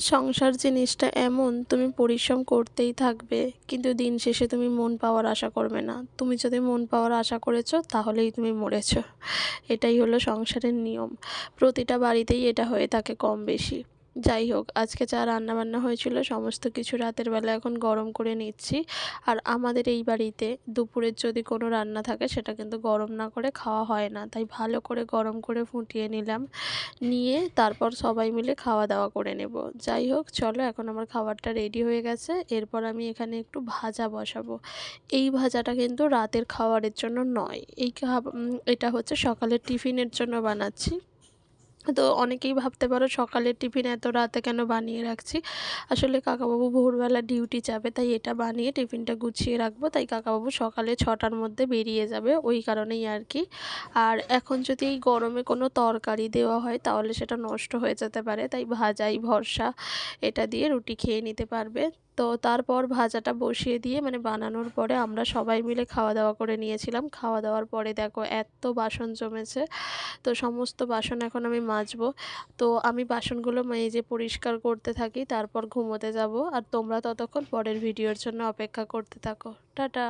সংসার জিনিসটা এমন, তুমি পরিশ্রম করতেই থাকবে, কিন্তু দিন শেষে তুমি মন পাওয়ার আশা করবে না। তুমি যদি মন পাওয়ার আশা করেছো তাহলেই তুমি মরেছো। এটাই হলো সংসারের নিয়ম। প্রতিটা বাড়িতেই এটা হয়ে থাকে কম বেশি। যাই হোক, আজকে যা রান্নাবান্না হয়েছিল সমস্ত কিছু রাতের বেলা এখন গরম করে নিচ্ছি। আর আমাদের এই বাড়িতে দুপুরের যদি কোনো রান্না থাকে সেটা কিন্তু গরম না করে খাওয়া হয় না, তাই ভালো করে গরম করে ফুটিয়ে নিলাম। নিয়ে তারপর সবাই মিলে খাওয়া দাওয়া করে নেব। যাই হোক, চলো, এখন আমার খাবারটা রেডি হয়ে গেছে। এরপর আমি এখানে একটু ভাজা বসাবো। এই ভাজাটা কিন্তু রাতের খাবারের জন্য নয়, এটা হচ্ছে সকালের টিফিনের জন্য বানাচ্ছি। তো অনেকেই ভাবতে পারো সকালের টিফিন এত রাতে কেন বানিয়ে রাখছি। আসলে কাকাবাবু ভোরবেলা ডিউটি যাবে, তাই এটা বানিয়ে টিফিনটা গুছিয়ে রাখবো। তাই কাকাবাবু সকালে 6টার মধ্যে বেরিয়ে যাবে, ওই কারণেই আর কি। আর এখন যদি এই গরমে কোনো তরকারি দেওয়া হয় তাহলে সেটা নষ্ট হয়ে যেতে পারে, তাই ভাজাই ভরসা। এটা দিয়ে রুটি খেয়ে নিতে পারবে। তো তারপর ভাজাটা বসিয়ে দিয়ে মানে বানানোর পরে আমরা সবাই মিলে খাওয়া দাওয়া করে নিয়েছিলাম। খাওয়া দাওয়ার পরে দেখো এত বাসন জমেছে। তো সমস্ত বাসন এখন আমি মাজবো। তো আমি বাসনগুলো মেজে পরিষ্কার করতে থাকি, তারপর ঘুমোতে যাব। আর তোমরা ততক্ষণ পরের ভিডিওর জন্য অপেক্ষা করতে থাকো। টাটা।